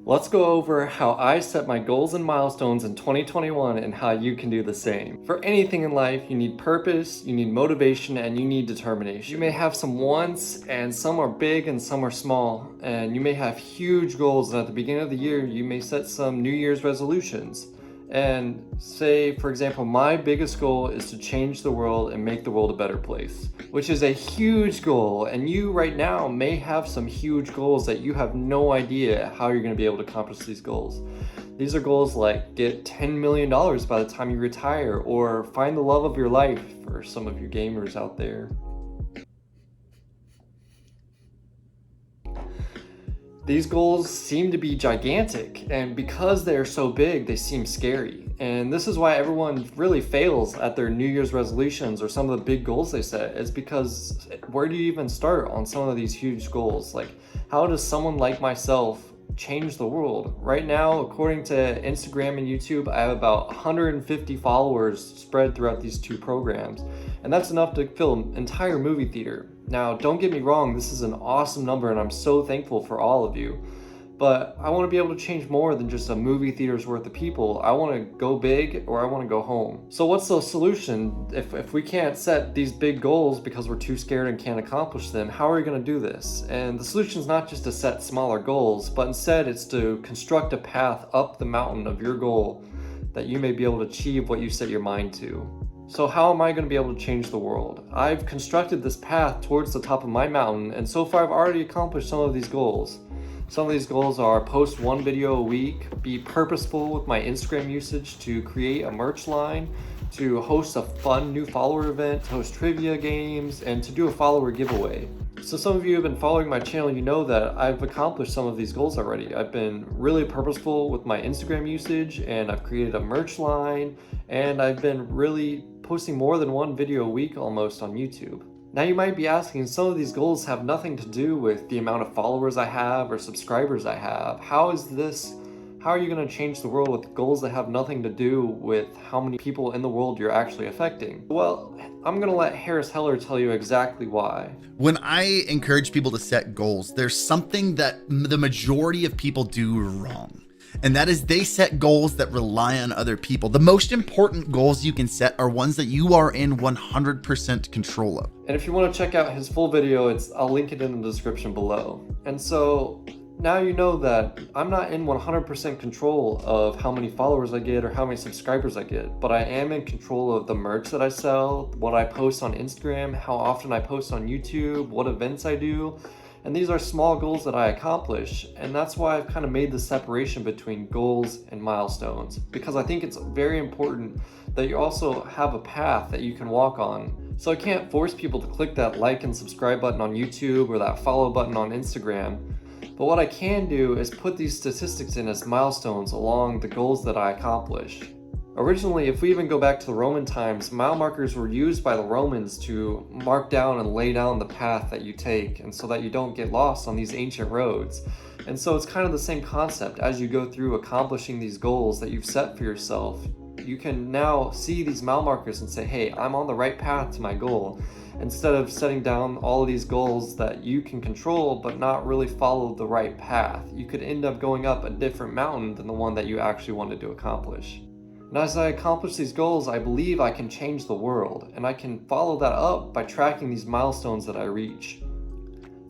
Let's go over how I set my goals and milestones in 2021 and how you can do the same. For anything in life, you need purpose, you need motivation, and you need determination. You may have some wants, and some are big and some are small, and you may have huge goals, and at the beginning of the year, you may set some New Year's resolutions. And say, for example, my biggest goal is to change the world and make the world a better place, which is a huge goal. And you right now may have some huge goals that you have no idea how you're going to be able to accomplish these goals. These are goals like get $10 million by the time you retire, or find the love of your life for some of you gamers out there. These goals seem to be gigantic, and because they're so big, they seem scary. And this is why everyone really fails at their New Year's resolutions or some of the big goals they set. It's because where do you even start on some of these huge goals? Like, how does someone like myself change the world? Right now, according to Instagram and YouTube, I have about 150 followers spread throughout these two programs, and that's enough to fill an entire movie theater. Now, don't get me wrong, this is an awesome number and I'm so thankful for all of you, but I want to be able to change more than just a movie theater's worth of people. I want to go big, or I want to go home. So what's the solution? If we can't set these big goals because we're too scared and can't accomplish them, how are we going to do this? And the solution is not just to set smaller goals, but instead it's to construct a path up the mountain of your goal that you may be able to achieve what you set your mind to. So how am I going to be able to change the world? I've constructed this path towards the top of my mountain, and so far I've already accomplished some of these goals. Some of these goals are post one video a week, be purposeful with my Instagram usage to create a merch line, to host a fun new follower event, to host trivia games, and to do a follower giveaway. So some of you have been following my channel, you know that I've accomplished some of these goals already. I've been really purposeful with my Instagram usage, and I've created a merch line, and I've been really posting more than one video a week almost on YouTube. Now you might be asking, some of these goals have nothing to do with the amount of followers I have or subscribers I have. How are you going to change the world with goals that have nothing to do with how many people in the world you're actually affecting? Well, I'm going to let Harris Heller tell you exactly why. When I encourage people to set goals, there's something that the majority of people do wrong. And that is they set goals that rely on other people. The most important goals you can set are ones that you are in 100% control of. And if you want to check out his full video, I'll link it in the description below. And so now you know that I'm not in 100% control of how many followers I get or how many subscribers I get, but I am in control of the merch that I sell, what I post on Instagram, how often I post on YouTube, what events I do. And these are small goals that I accomplish, and that's why I've kind of made the separation between goals and milestones, because I think it's very important that you also have a path that you can walk on. So I can't force people to click that like and subscribe button on YouTube or that follow button on Instagram, but what I can do is put these statistics in as milestones along the goals that I accomplish. Originally, if we even go back to the Roman times, mile markers were used by the Romans to mark down and lay down the path that you take, and so that you don't get lost on these ancient roads. And so it's kind of the same concept. As you go through accomplishing these goals that you've set for yourself, you can now see these mile markers and say, hey, I'm on the right path to my goal, instead of setting down all of these goals that you can control but not really follow the right path. You could end up going up a different mountain than the one that you actually wanted to accomplish. And as I accomplish these goals, I believe I can change the world, and I can follow that up by tracking these milestones that I reach.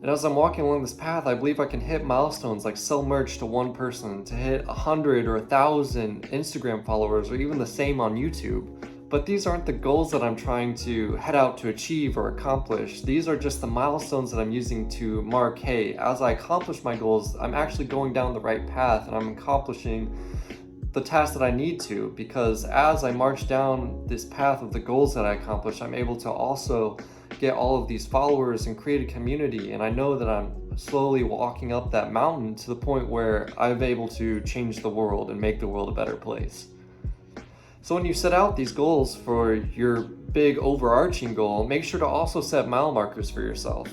And as I'm walking along this path, I believe I can hit milestones like sell merch to one person, to hit 100 or 1,000 Instagram followers, or even the same on YouTube. But these aren't the goals that I'm trying to head out to achieve or accomplish. These are just the milestones that I'm using to mark, hey, as I accomplish my goals, I'm actually going down the right path and I'm accomplishing the task that I need to, because as I march down this path of the goals that I accomplish, I'm able to also get all of these followers and create a community, and I know that I'm slowly walking up that mountain to the point where I'm able to change the world and make the world a better place. So when you set out these goals for your big overarching goal, make sure to also set mile markers for yourself.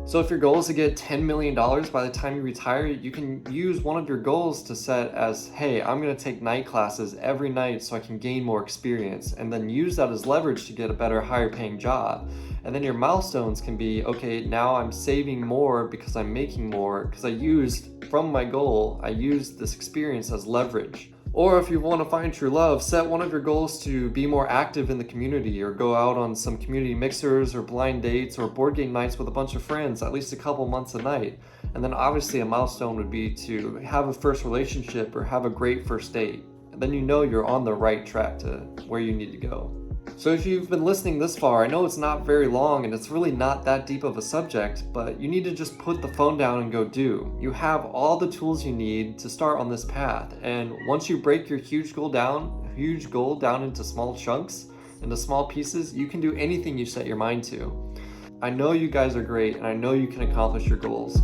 So if your goal is to get $10 million by the time you retire, you can use one of your goals to set as, hey, I'm going to take night classes every night so I can gain more experience, and then use that as leverage to get a better, higher paying job. And then your milestones can be, okay, now I'm saving more because I'm making more, because I used from my goal, I used this experience as leverage. Or if you want to find true love, set one of your goals to be more active in the community, or go out on some community mixers or blind dates or board game nights with a bunch of friends at least a couple months a night. And then obviously a milestone would be to have a first relationship or have a great first date. And then you know you're on the right track to where you need to go. So if you've been listening this far, I know it's not very long and it's really not that deep of a subject, but you need to just put the phone down and go do. You have all the tools you need to start on this path. And once you break your huge goal down into small chunks, into small pieces, you can do anything you set your mind to. I know you guys are great and I know you can accomplish your goals.